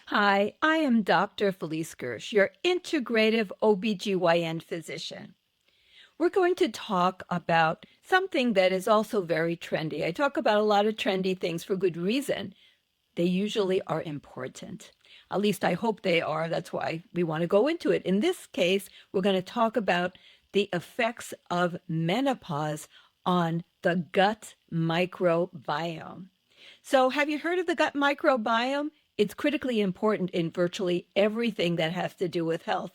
Hi, I am Dr. Felice Gersh, your integrative OBGYN physician. We're going to talk about something that is also very trendy. I talk about a lot of trendy things for good reason. They usually are important. At least I hope they are. That's why we want to go into it. In this case, we're going to talk about the effects of menopause on the gut microbiome. So, have you heard of the gut microbiome? It's critically important in virtually everything that has to do with health.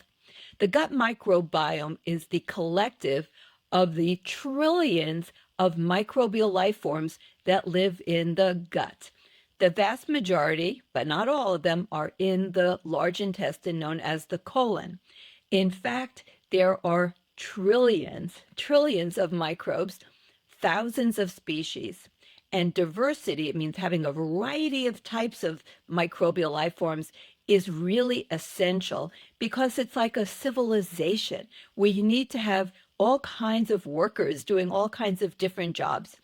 The gut microbiome is the collective of the trillions of microbial life forms that live in the gut. The vast majority, but not all of them, are in the large intestine known as the colon. In fact, there are trillions of microbes, thousands of species. And diversity, it means having a variety of types of microbial life forms, is really essential because it's like a civilization where you need to have all kinds of workers doing all kinds of different jobs.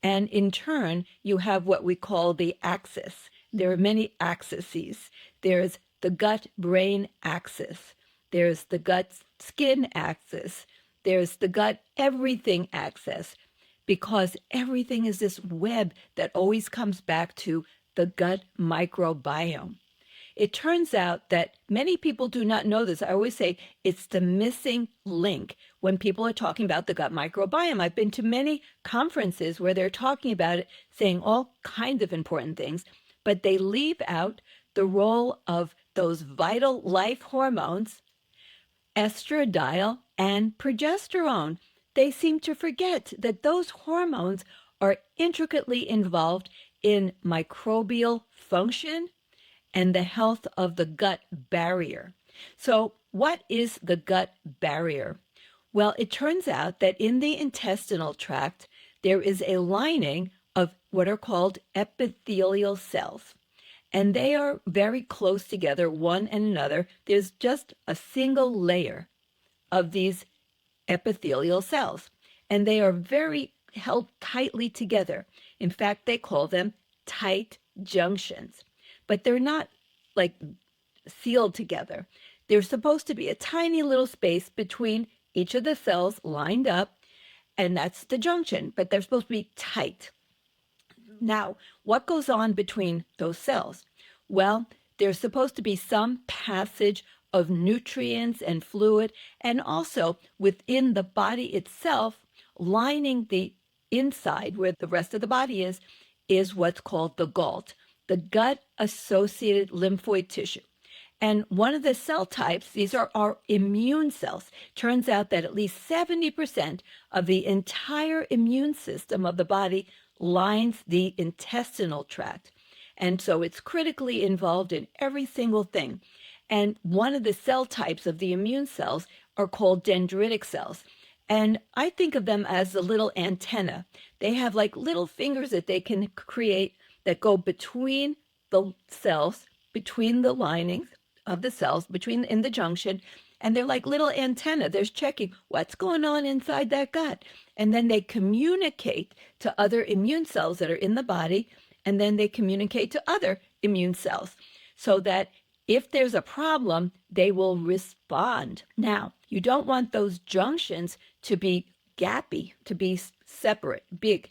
And in turn, you have what we call the axis. There are many axes. There's the gut-brain axis. There's the gut-skin axis. There's the gut-everything axis, because everything is this web that always comes back to the gut microbiome. It turns out that many people do not know this. I always say it's the missing link when people are talking about the gut microbiome. I've been to many conferences where they're talking about it, saying all kinds of important things, but they leave out the role of those vital life hormones, estradiol and progesterone. They seem to forget that those hormones are intricately involved in microbial function and the health of the gut barrier. So, what is the gut barrier? Well, it turns out that in the intestinal tract, there is a lining of what are called epithelial cells. And they are very close together, one and another. There's just a single layer of these epithelial cells, and they are very held tightly together. In fact, they call them tight junctions, but they're not like sealed together. There's supposed to be a tiny little space between each of the cells lined up, and that's the junction, but they're supposed to be tight. Now, what goes on between those cells? Well, there's supposed to be some passage of nutrients and fluid, and also within the body itself, lining the inside where the rest of the body is what's called the GALT, the gut-associated lymphoid tissue. And one of the cell types, these are our immune cells. Turns out that at least 70% of the entire immune system of the body lines the intestinal tract. And so it's critically involved in every single thing. And one of the cell types of the immune cells are called dendritic cells. And I think of them as the little antenna. They have like little fingers that they can create that go between the cells, between the linings of the cells, between in the junction, and they're like little antenna. They're checking what's going on inside that gut. And then they communicate to other immune cells that are in the body, and then they communicate to other immune cells so that if there's a problem, they will respond. Now, you don't want those junctions to be gappy, to be separate, big.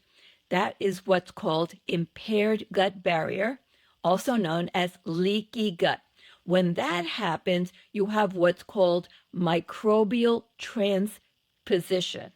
That is what's called impaired gut barrier, also known as leaky gut. When that happens, you have what's called microbial transposition.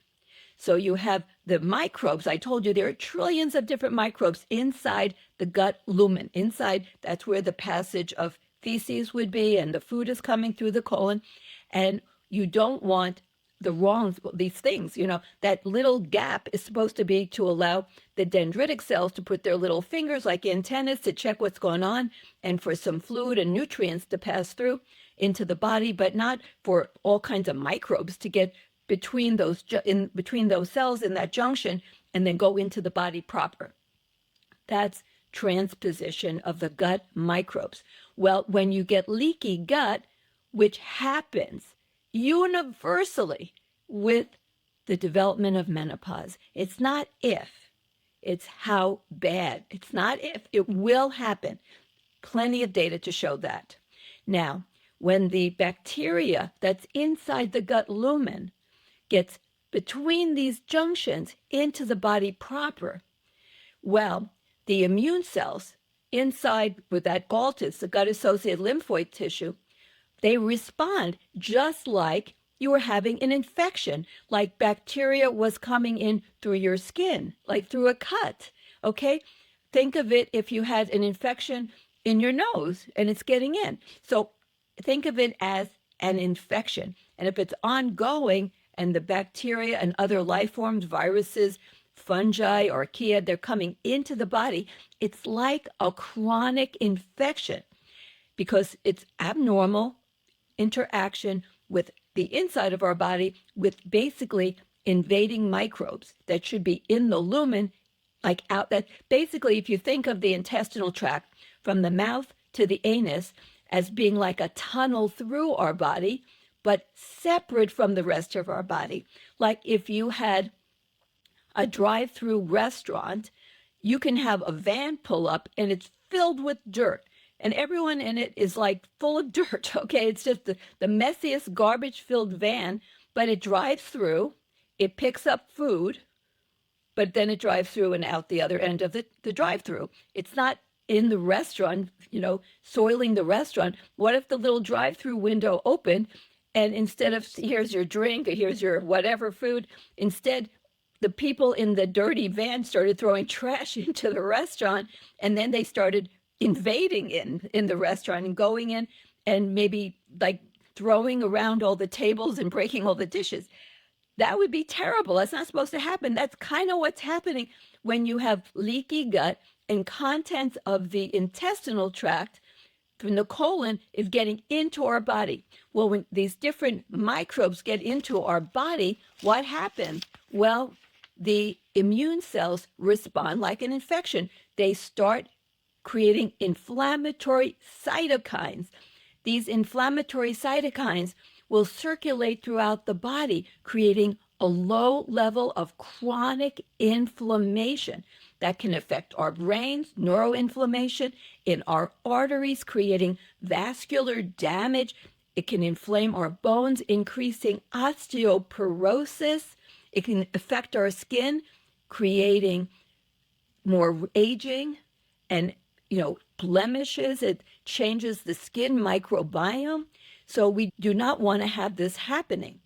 So you have the microbes. I told you there are trillions of different microbes inside the gut lumen. Inside, that's where the passage of feces would be, and the food is coming through the colon. And you don't want these things, that little gap is supposed to be to allow the dendritic cells to put their little fingers like antennas to check what's going on and for some fluid and nutrients to pass through into the body, but not for all kinds of microbes to get between those cells in that junction and then go into the body proper. That's transposition of the gut microbes. Well, when you get leaky gut, which happens universally with the development of menopause, it's not if, it's how bad. It's not if, it will happen. Plenty of data to show that. Now, when the bacteria that's inside the gut lumen gets between these junctions into the body proper, well, the immune cells inside with that galtus, the gut-associated lymphoid tissue, they respond just like you were having an infection, like bacteria was coming in through your skin, like through a cut, okay? Think of it if you had an infection in your nose and it's getting in. So think of it as an infection. And if it's ongoing and the bacteria and other life forms, viruses, fungi, archaea, they're coming into the body, it's like a chronic infection because it's abnormal interaction with the inside of our body with basically invading microbes that should be in the lumen, like out. That basically, if you think of the intestinal tract from the mouth to the anus as being like a tunnel through our body, but separate from the rest of our body. Like if you had a drive-through restaurant, you can have a van pull up and it's filled with dirt and everyone in it is like full of dirt, okay? It's just the messiest garbage-filled van, but it drives through, it picks up food, but then it drives through and out the other end of the drive-through. It's not in the restaurant, soiling the restaurant. What if the little drive-through window opened and instead of here's your drink or here's your whatever food, instead the people in the dirty van started throwing trash into the restaurant, and then they started invading in the restaurant and going in and maybe like throwing around all the tables and breaking all the dishes. That would be terrible. That's not supposed to happen. That's kind of what's happening when you have leaky gut and contents of the intestinal tract from the colon is getting into our body. Well, when these different microbes get into our body, what happens? Well, the immune cells respond like an infection. They start creating inflammatory cytokines. These inflammatory cytokines will circulate throughout the body, creating a low level of chronic inflammation that can affect our brains, neuroinflammation, in our arteries, creating vascular damage. It can inflame our bones, increasing osteoporosis. It can affect our skin, creating more aging and blemishes. It changes the skin microbiome. So we do not want to have this happening.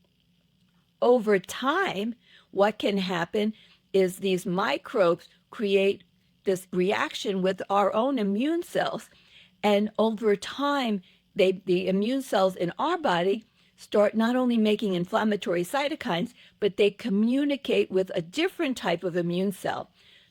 Over time, what can happen is these microbes create this reaction with our own immune cells. And over time, the immune cells in our body start not only making inflammatory cytokines, but they communicate with a different type of immune cell,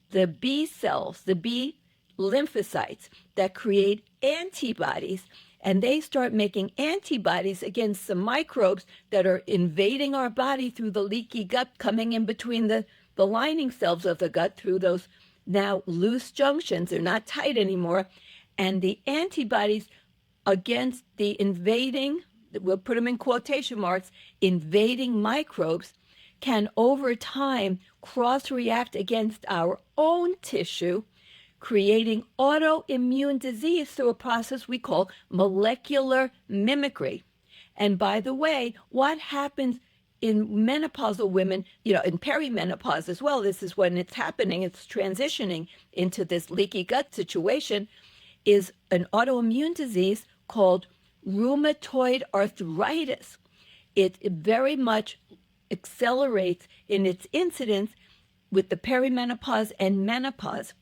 the B cells, the B lymphocytes that create antibodies, and they start making antibodies against the microbes that are invading our body through the leaky gut, coming in between the lining cells of the gut through those now loose junctions. They're not tight anymore. And the antibodies against the invading, we'll put them in quotation marks, invading microbes can over time cross-react against our own tissue, creating autoimmune disease through a process we call molecular mimicry. And by the way, what happens in menopausal women, in perimenopause as well, this is when it's happening, it's transitioning into this leaky gut situation, is an autoimmune disease called rheumatoid arthritis. It very much accelerates in its incidence with the perimenopause and menopause.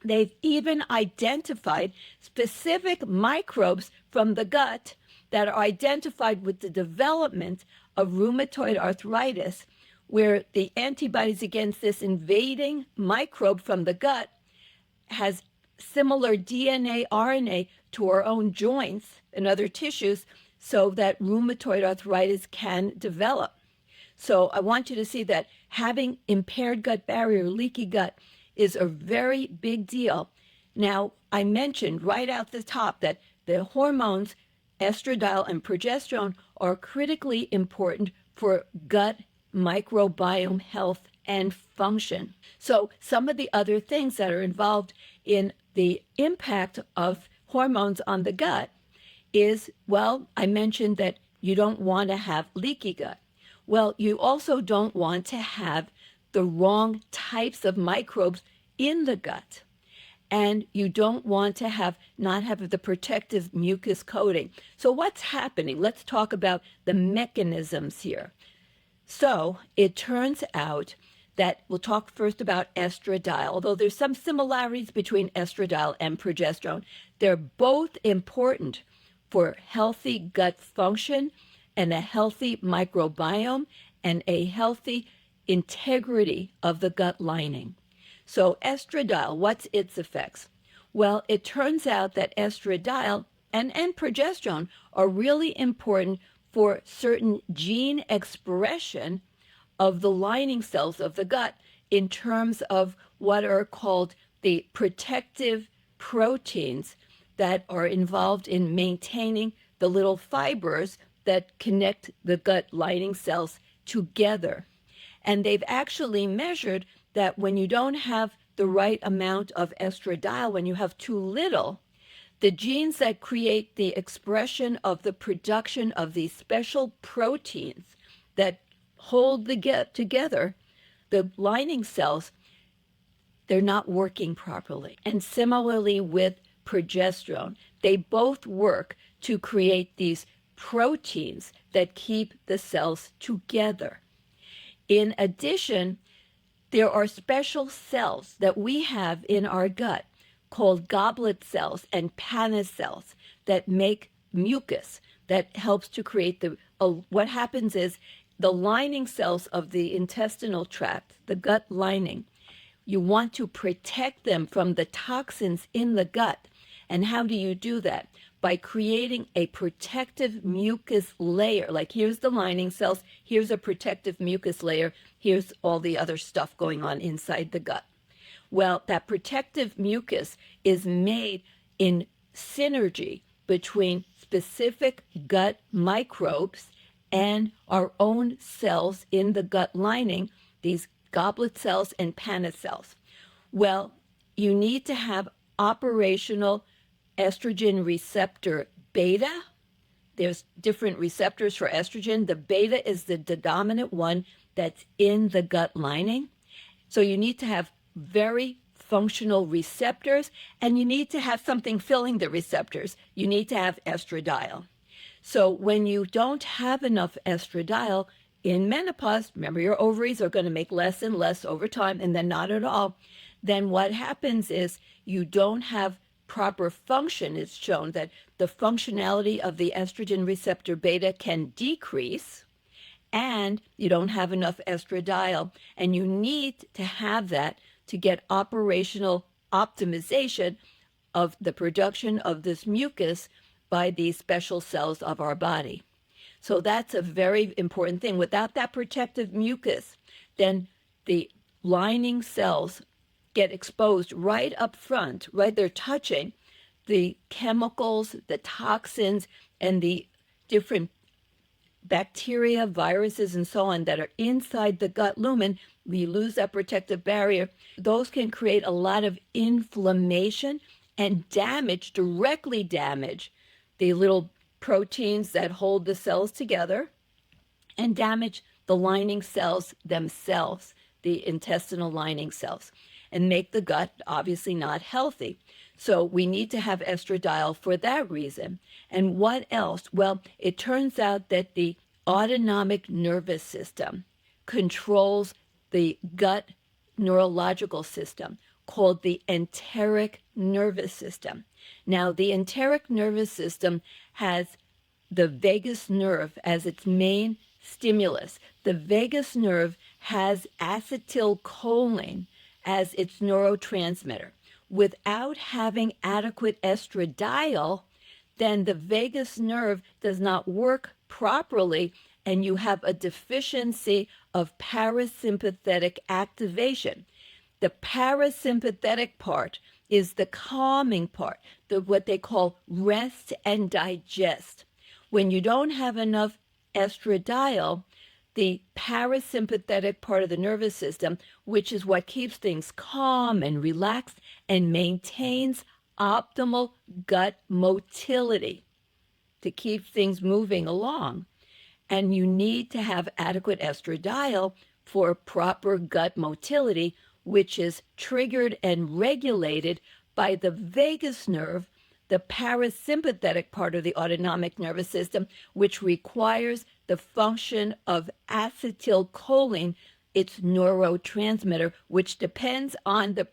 They've even identified specific microbes from the gut that are identified with the development of rheumatoid arthritis, where the antibodies against this invading microbe from the gut has similar DNA, RNA to our own joints and other tissues, so that rheumatoid arthritis can develop. So I want you to see that having impaired gut barrier, leaky gut, is a very big deal. Now, I mentioned right out the top that the hormones, estradiol and progesterone, are critically important for gut microbiome health and function. So some of the other things that are involved in the impact of hormones on the gut is, well, I mentioned that you don't want to have leaky gut. Well, you also don't want to have the wrong types of microbes in the gut. And you don't want to not have the protective mucus coating. So what's happening? Let's talk about the mechanisms here. So it turns out that we'll talk first about estradiol, although there's some similarities between estradiol and progesterone. They're both important for healthy gut function and a healthy microbiome and a healthy integrity of the gut lining. So estradiol, what's its effects? Well, it turns out that estradiol and progesterone are really important for certain gene expression of the lining cells of the gut in terms of what are called the protective proteins that are involved in maintaining the little fibers that connect the gut lining cells together. And they've actually measured that when you don't have the right amount of estradiol, when you have too little, the genes that create the expression of the production of these special proteins that hold the gut together, the lining cells, they're not working properly. And similarly with progesterone, they both work to create these proteins that keep the cells together. In addition, there are special cells that we have in our gut called goblet cells and Panna cells that make mucus that helps to create what happens is the lining cells of the intestinal tract, the gut lining, you want to protect them from the toxins in the gut. And how do you do that? By creating a protective mucus layer. Like here's the lining cells, here's a protective mucus layer, here's all the other stuff going on inside the gut. Well, that protective mucus is made in synergy between specific gut microbes and our own cells in the gut lining, these goblet cells and Panna cells. Well, you need to have operational estrogen receptor beta. There's different receptors for estrogen. The beta is the dominant one that's in the gut lining. So you need to have very functional receptors, and you need to have something filling the receptors. You need to have estradiol. So when you don't have enough estradiol in menopause, remember your ovaries are going to make less and less over time, and then not at all, then what happens is you don't have proper function. It's shown that the functionality of the estrogen receptor beta can decrease, and you don't have enough estradiol, and you need to have that to get operational optimization of the production of this mucus by these special cells of our body. So that's a very important thing. Without that protective mucus, then the lining cells get exposed right up front, right? They're touching the chemicals, the toxins, and the different bacteria, viruses, and so on that are inside the gut lumen. We lose that protective barrier. Those can create a lot of inflammation and damage, directly damage the little proteins that hold the cells together and damage the lining cells themselves, the intestinal lining cells, and make the gut obviously not healthy. So we need to have estradiol for that reason. And what else? Well, it turns out that the autonomic nervous system controls the gut neurological system called the enteric nervous system. Now, the enteric nervous system has the vagus nerve as its main stimulus. The vagus nerve has acetylcholine as its neurotransmitter. Without having adequate estradiol, then the vagus nerve does not work properly, and you have a deficiency of parasympathetic activation. The parasympathetic part is the calming part, what they call rest and digest. When you don't have enough estradiol, the parasympathetic part of the nervous system, which is what keeps things calm and relaxed and maintains optimal gut motility to keep things moving along. And you need to have adequate estradiol for proper gut motility, which is triggered and regulated by the vagus nerve, the parasympathetic part of the autonomic nervous system, which requires the function of acetylcholine, its neurotransmitter, which depends on the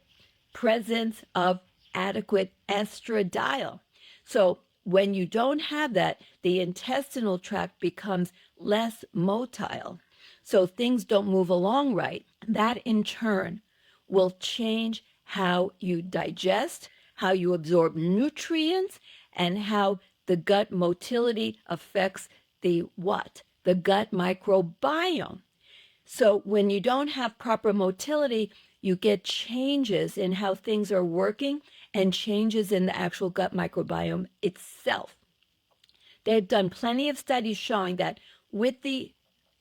presence of adequate estradiol. So when you don't have that, the intestinal tract becomes less motile. So things don't move along right. That in turn will change how you digest, how you absorb nutrients, and how the gut motility affects the what? The gut microbiome. So when you don't have proper motility, you get changes in how things are working and changes in the actual gut microbiome itself. They've done plenty of studies showing that with the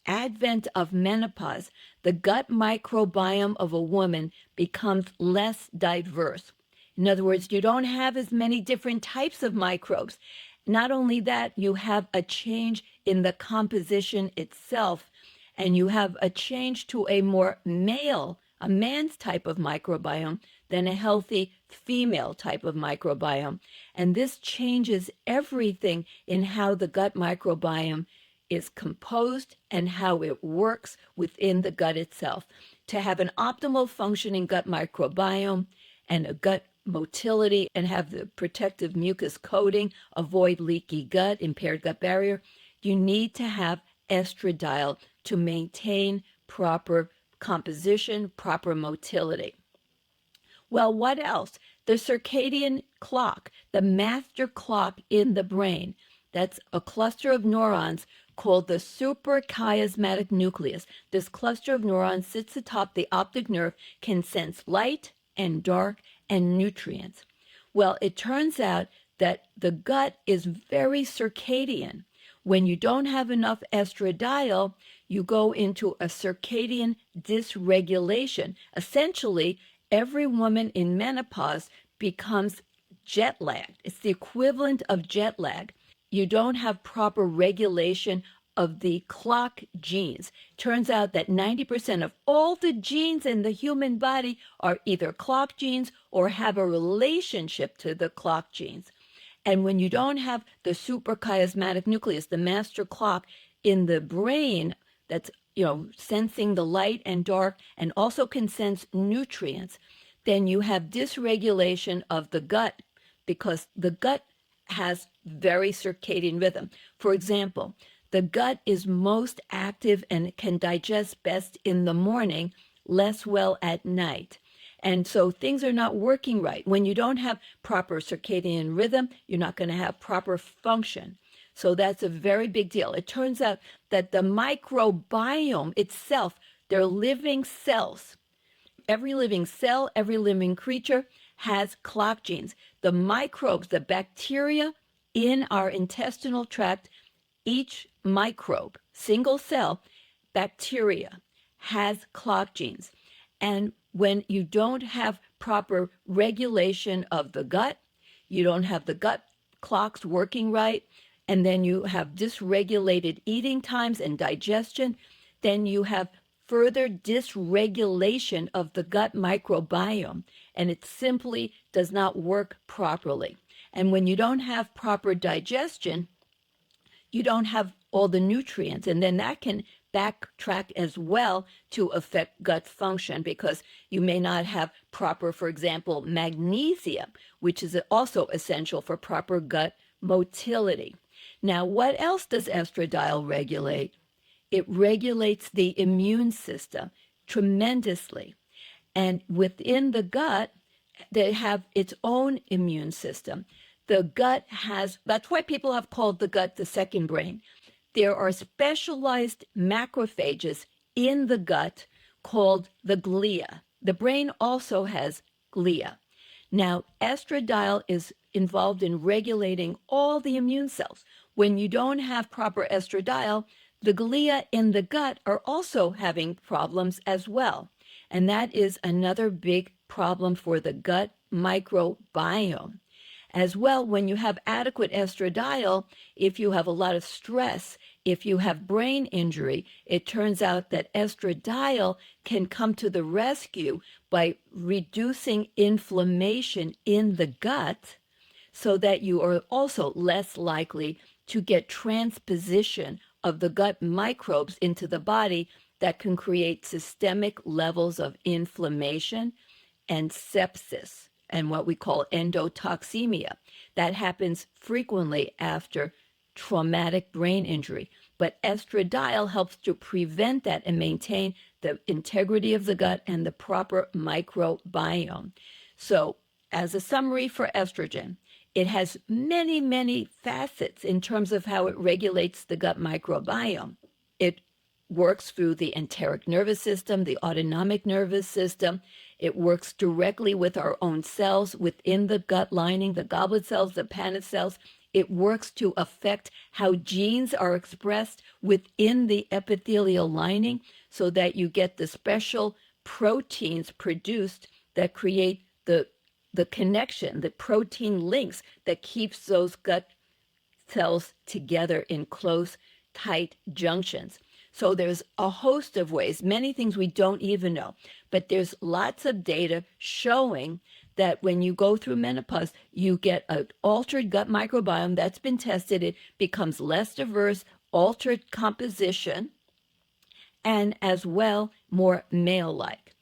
advent of menopause, the gut microbiome of a woman becomes less diverse. In other words, you don't have as many different types of microbes. Not only that, you have a change in the composition itself, and you have a change to a more male, a man's type of microbiome than a healthy female type of microbiome. And this changes everything in how the gut microbiome is composed and how it works within the gut itself. To have an optimal functioning gut microbiome and a gut motility and have the protective mucus coating, avoid leaky gut, impaired gut barrier, you need to have estradiol to maintain proper composition, proper motility. Well, what else? The circadian clock, the master clock in the brain. That's a cluster of neurons called the suprachiasmatic nucleus. This cluster of neurons sits atop the optic nerve, can sense light and dark and nutrients. Well, it turns out that the gut is very circadian. When you don't have enough estradiol, you go into a circadian dysregulation. Essentially, every woman in menopause becomes jet lagged. It's the equivalent of jet lag. You don't have proper regulation of the clock genes. Turns out that 90% of all the genes in the human body are either clock genes or have a relationship to the clock genes. And when you don't have the suprachiasmatic nucleus, the master clock in the brain that's, sensing the light and dark and also can sense nutrients, then you have dysregulation of the gut because the gut has very circadian rhythm. For example, the gut is most active and can digest best in the morning, less well at night. And so things are not working right. When you don't have proper circadian rhythm, you're not going to have proper function. So that's a very big deal. It turns out that the microbiome itself, they're living cells. Every living cell, every living creature has clock genes. The microbes, the bacteria in our intestinal tract, each microbe, single cell bacteria, has clock genes. And when you don't have proper regulation of the gut, you don't have the gut clocks working right, and then you have dysregulated eating times and digestion, then you have further dysregulation of the gut microbiome, and it simply does not work properly. And when you don't have proper digestion, you don't have all the nutrients, and then that can backtrack as well to affect gut function because you may not have proper, for example, magnesium, which is also essential for proper gut motility. Now, what else does estradiol regulate? It regulates the immune system tremendously. And within the gut, they have its own immune system. The gut has, that's why people have called the gut the second brain. There are specialized macrophages in the gut called the glia. The brain also has glia. Now, estradiol is involved in regulating all the immune cells. When you don't have proper estradiol, the glia in the gut are also having problems as well. And that is another big problem for the gut microbiome. As well, when you have adequate estradiol, if you have a lot of stress, if you have brain injury, it turns out that estradiol can come to the rescue by reducing inflammation in the gut so that you are also less likely to get transposition of the gut microbes into the body that can create systemic levels of inflammation and sepsis and what we call endotoxemia. That happens frequently after traumatic brain injury. But estradiol helps to prevent that and maintain the integrity of the gut and the proper microbiome. So, as a summary for estrogen, it has many, many facets in terms of how it regulates the gut microbiome. It works through the enteric nervous system, the autonomic nervous system. It works directly with our own cells within the gut lining, the goblet cells, the Paneth cells. It works to affect how genes are expressed within the epithelial lining so that you get the special proteins produced that create the connection, the protein links that keeps those gut cells together in close, tight junctions. So there's a host of ways, many things we don't even know, but there's lots of data showing that when you go through menopause, you get an altered gut microbiome that's been tested. It becomes less diverse, altered composition, and as well, more male-like.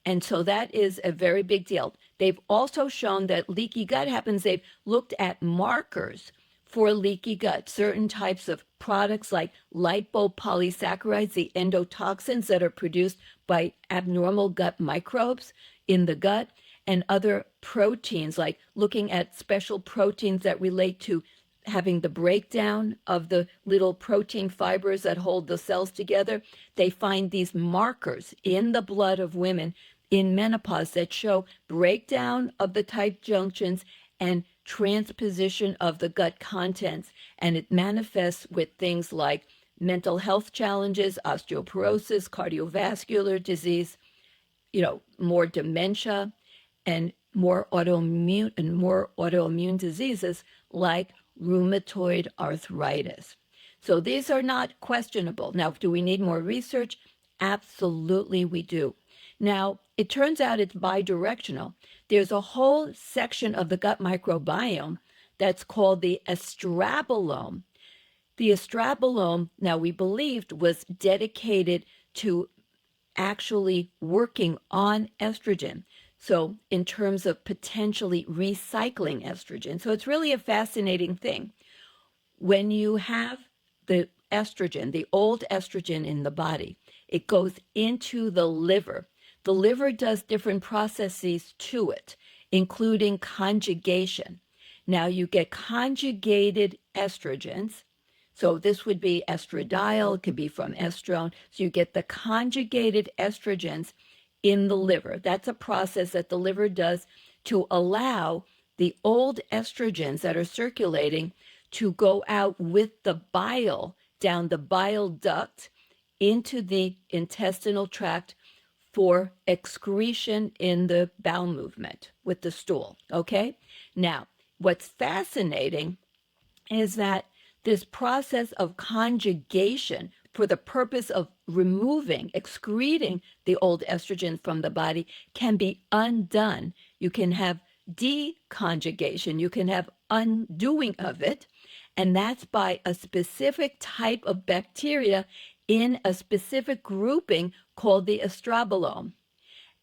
And so that is a very big deal. They've also shown that leaky gut happens. They've looked at markers for leaky gut, certain types of products like lipopolysaccharides, the endotoxins that are produced by abnormal gut microbes in the gut, and other proteins, like looking at special proteins that relate to having the breakdown of the little protein fibers that hold the cells together. They find these markers in the blood of women in menopause that show breakdown of the tight junctions and transposition of the gut contents. And it manifests with things like mental health challenges, osteoporosis, cardiovascular disease, more dementia, and more autoimmune diseases like rheumatoid arthritis. So these are not questionable. Now, do we need more research? Absolutely, we do. Now, it turns out it's bidirectional. There's a whole section of the gut microbiome that's called the Estrobolome. The Estrobolome, now we believed, was dedicated to actually working on estrogen. So in terms of potentially recycling estrogen. So it's really a fascinating thing. When you have the estrogen, the old estrogen in the body, it goes into the liver. The liver does different processes to it, including conjugation. Now you get conjugated estrogens. So this would be estradiol, it could be from estrone. So you get the conjugated estrogens in the liver. That's a process that the liver does to allow the old estrogens that are circulating to go out with the bile down the bile duct into the intestinal tract for excretion in the bowel movement with the stool, okay? Now, what's fascinating is that this process of conjugation for the purpose of removing, excreting the old estrogen from the body can be undone. You can have deconjugation, you can have undoing of it, and that's by a specific type of bacteria in a specific grouping called the Estrobolome.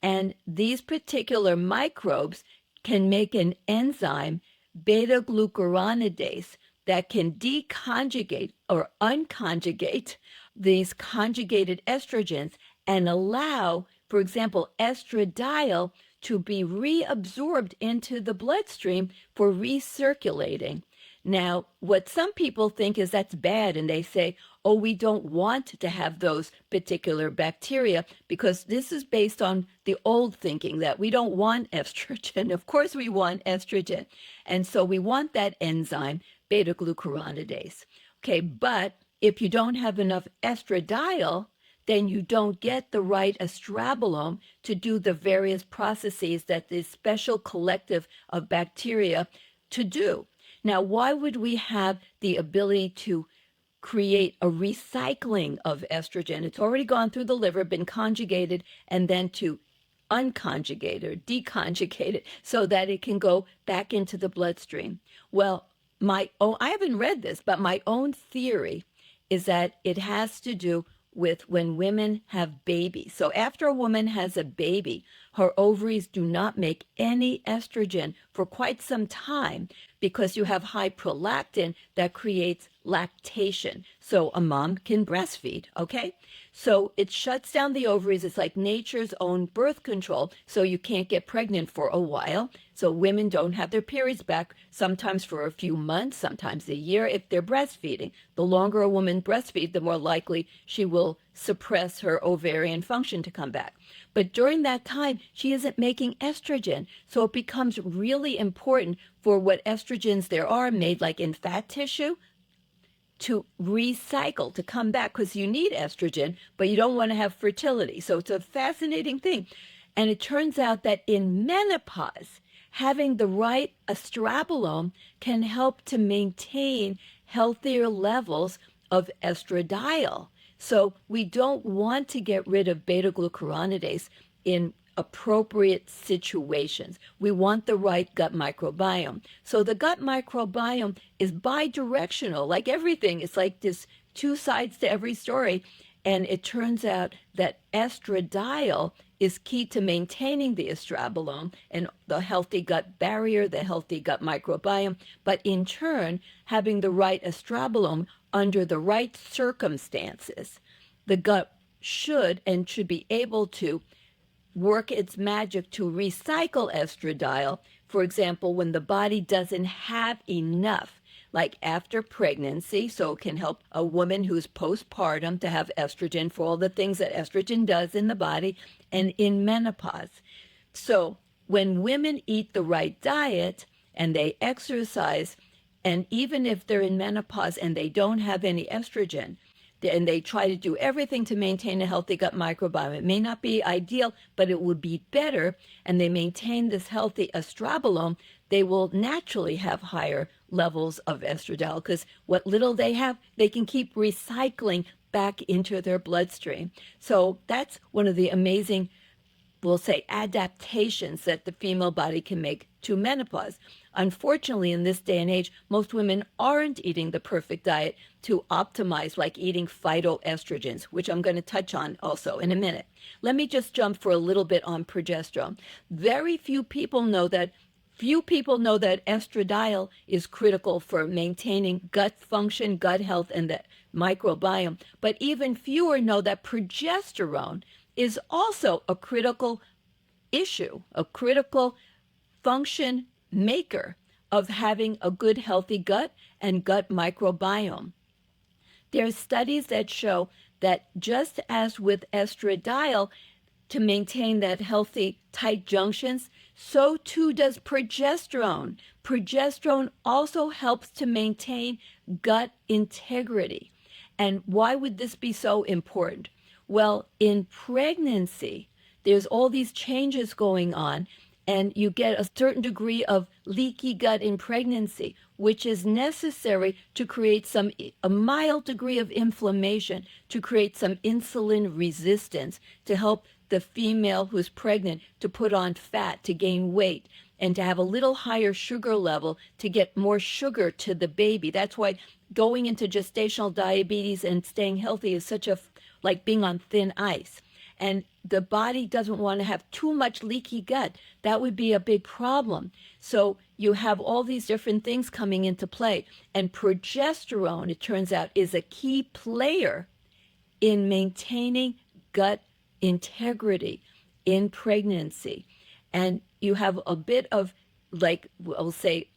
And these particular microbes can make an enzyme, beta-glucuronidase, that can deconjugate or unconjugate these conjugated estrogens and allow, for example, estradiol to be reabsorbed into the bloodstream for recirculating. Now, what some people think is that's bad, and they say, oh, we don't want to have those particular bacteria because this is based on the old thinking that we don't want estrogen. Of course, we want estrogen. And so we want that enzyme, beta-glucuronidase. Okay, but if you don't have enough estradiol, then you don't get the right estrobolome to do the various processes that this special collective of bacteria to do. Now, why would we have the ability to create a recycling of estrogen? It's already gone through the liver, been conjugated, and then to unconjugate or deconjugate it so that it can go back into the bloodstream. Well, I haven't read this, but my own theory is that it has to do with when women have babies. So after a woman has a baby, her ovaries do not make any estrogen for quite some time because you have high prolactin that creates lactation. So a mom can breastfeed, okay? So it shuts down the ovaries. It's like nature's own birth control. So you can't get pregnant for a while. So women don't have their periods back, sometimes for a few months, sometimes a year if they're breastfeeding. The longer a woman breastfeeds, the more likely she will suppress her ovarian function to come back. But during that time, she isn't making estrogen. So it becomes really important for what estrogens there are made like in fat tissue to recycle, to come back, because you need estrogen, but you don't want to have fertility. So it's a fascinating thing. And it turns out that in menopause, having the right estrobolome can help to maintain healthier levels of estradiol. So we don't want to get rid of beta-glucuronidase in appropriate situations. We want the right gut microbiome. So the gut microbiome is bidirectional, like everything. It's like this two sides to every story. And it turns out that estradiol is key to maintaining the estrobolome and the healthy gut barrier, the healthy gut microbiome, but in turn, having the right estrobolome under the right circumstances, the gut should be able to work its magic to recycle estradiol. For example, when the body doesn't have enough, like after pregnancy, so it can help a woman who's postpartum to have estrogen for all the things that estrogen does in the body, and in menopause. So when women eat the right diet and they exercise, and even if they're in menopause and they don't have any estrogen, and they try to do everything to maintain a healthy gut microbiome. It may not be ideal, but it would be better, and they maintain this healthy estrobolome, they will naturally have higher levels of estradiol because what little they have, they can keep recycling back into their bloodstream. So that's one of the amazing, we'll say, adaptations that the female body can make to menopause. Unfortunately, in this day and age, most women aren't eating the perfect diet to optimize, like eating phytoestrogens, which I'm going to touch on also in a minute. Let me just jump for a little bit on progesterone. Very few people know that estradiol is critical for maintaining gut function, gut health, and the microbiome. But even fewer know that progesterone is also a critical issue, a critical function maker of having a good, healthy gut and gut microbiome. There are studies that show that just as with estradiol, to maintain that healthy, tight junctions, so too does progesterone. Progesterone also helps to maintain gut integrity. And why would this be so important? Well, in pregnancy, there's all these changes going on, and you get a certain degree of leaky gut in pregnancy, which is necessary to create a mild degree of inflammation, to create some insulin resistance, to help the female who's pregnant to put on fat, to gain weight, and to have a little higher sugar level to get more sugar to the baby. That's why going into gestational diabetes and staying healthy is such like being on thin ice. And the body doesn't want to have too much leaky gut. That would be a big problem. So you have all these different things coming into play. And progesterone, it turns out, is a key player in maintaining gut integrity in pregnancy. And you have a bit of, like, I'll say,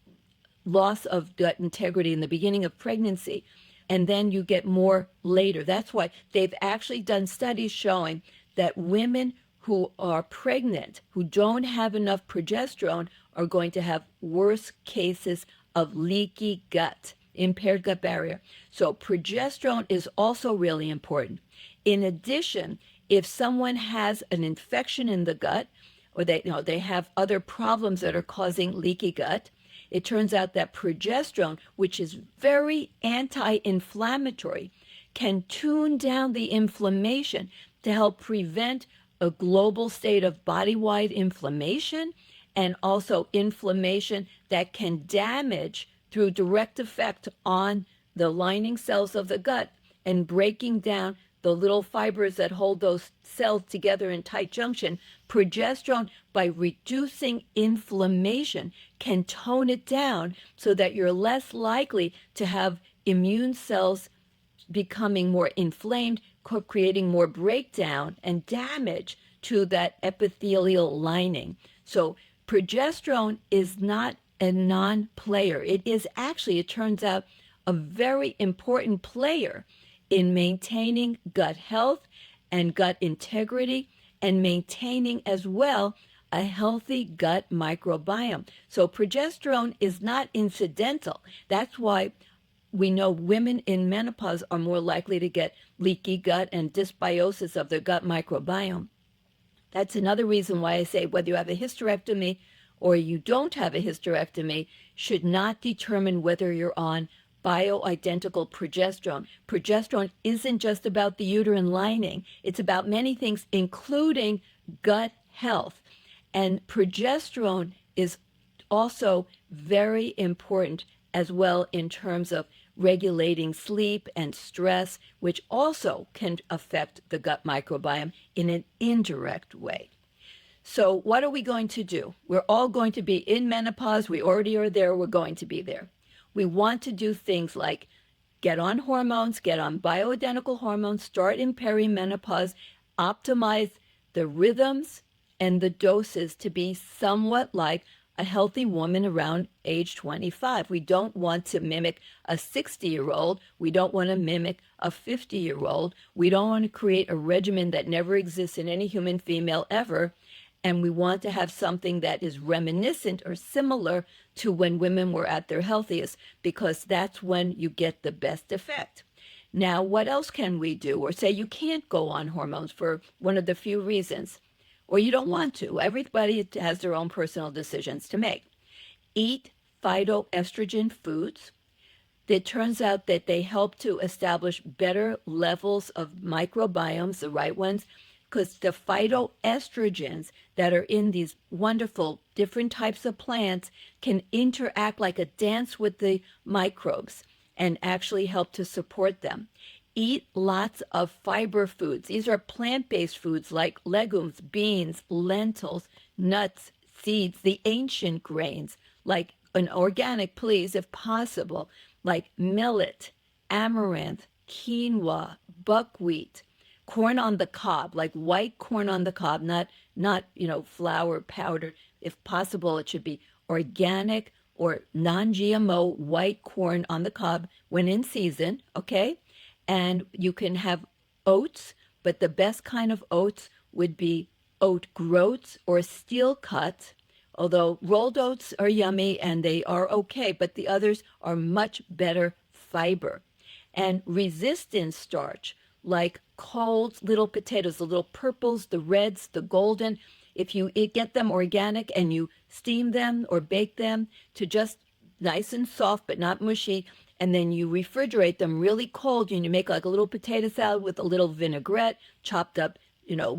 loss of gut integrity in the beginning of pregnancy, and then you get more later. That's why they've actually done studies showing that women who are pregnant, who don't have enough progesterone, are going to have worse cases of leaky gut, impaired gut barrier. So progesterone is also really important. In addition, if someone has an infection in the gut, or they have other problems that are causing leaky gut, it turns out that progesterone, which is very anti-inflammatory, can tune down the inflammation to help prevent a global state of body-wide inflammation, and also inflammation that can damage through direct effect on the lining cells of the gut and breaking down the little fibers that hold those cells together in tight junction. Progesterone, by reducing inflammation, can tone it down so that you're less likely to have immune cells becoming more inflamed, creating more breakdown and damage to that epithelial lining. So progesterone is not a non-player. It is actually, it turns out, a very important player in maintaining gut health and gut integrity, and maintaining as well a healthy gut microbiome. So progesterone is not incidental. That's why we know women in menopause are more likely to get leaky gut and dysbiosis of their gut microbiome. That's another reason why I say whether you have a hysterectomy or you don't have a hysterectomy should not determine whether you're on bioidentical progesterone. Progesterone isn't just about the uterine lining. It's about many things, including gut health. And progesterone is also very important as well in terms of regulating sleep and stress, which also can affect the gut microbiome in an indirect way. So what are we going to do? We're all going to be in menopause. We already are there. We're going to be there. We want to do things like get on hormones, get on bioidentical hormones, start in perimenopause, optimize the rhythms and the doses to be somewhat like a healthy woman around age 25. We don't want to mimic a 60-year-old. We don't want to mimic a 50-year-old. We don't want to create a regimen that never exists in any human female ever. And we want to have something that is reminiscent or similar to when women were at their healthiest, because that's when you get the best effect. Now, what else can we do? Or say you can't go on hormones for one of the few reasons, or you don't want to. Everybody has their own personal decisions to make. Eat phytoestrogen foods. It turns out that they help to establish better levels of microbiomes, the right ones, because the phytoestrogens that are in these wonderful different types of plants can interact like a dance with the microbes and actually help to support them. Eat lots of fiber foods. These are plant-based foods like legumes, beans, lentils, nuts, seeds, the ancient grains, like an organic, please, if possible, like millet, amaranth, quinoa, buckwheat, corn on the cob, like white corn on the cob, not flour powdered. If possible, it should be organic or non-GMO white corn on the cob when in season, okay? And you can have oats, but the best kind of oats would be oat groats or steel cut, although rolled oats are yummy and they are okay, but the others are much better fiber. And resistant starch, like Cole's little potatoes, the little purples, the reds, the golden, if you get them organic and you steam them or bake them to just nice and soft but not mushy, and then you refrigerate them really cold, and you make like a little potato salad with a little vinaigrette, chopped up,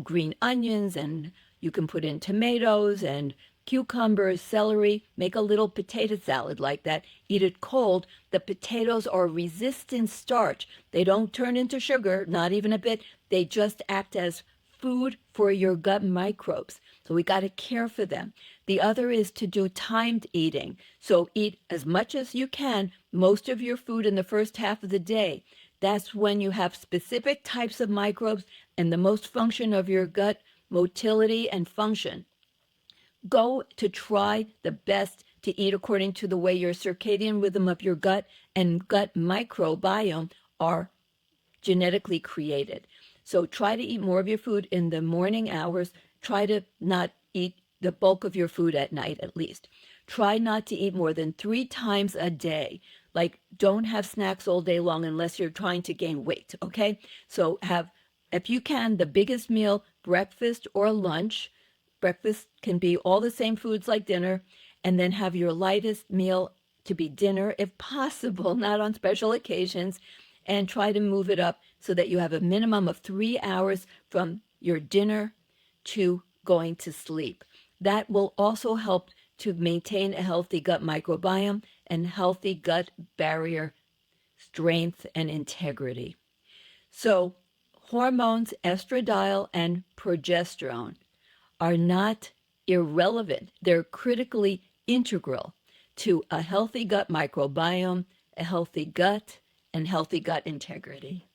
green onions, and you can put in tomatoes and cucumbers, celery, make a little potato salad like that, eat it cold. The potatoes are resistant starch. They don't turn into sugar, not even a bit. They just act as food for your gut microbes. So we got to care for them. The other is to do timed eating. So eat as much as you can, most of your food in the first half of the day. That's when you have specific types of microbes and the most function of your gut, motility and function. Go to try the best to eat according to the way your circadian rhythm of your gut and gut microbiome are genetically created. So try to eat more of your food in the morning hours. Try to not eat the bulk of your food at night, at least. Try not to eat more than 3 times a day. Like, don't have snacks all day long unless you're trying to gain weight, okay? So have, if you can, the biggest meal, breakfast or lunch. Breakfast can be all the same foods like dinner, and then have your lightest meal to be dinner, if possible, not on special occasions, and try to move it up so that you have a minimum of 3 hours from your dinner to going to sleep. That will also help to maintain a healthy gut microbiome and healthy gut barrier strength and integrity. So, hormones, estradiol and progesterone, are not irrelevant. They're critically integral to a healthy gut microbiome, a healthy gut, and healthy gut integrity.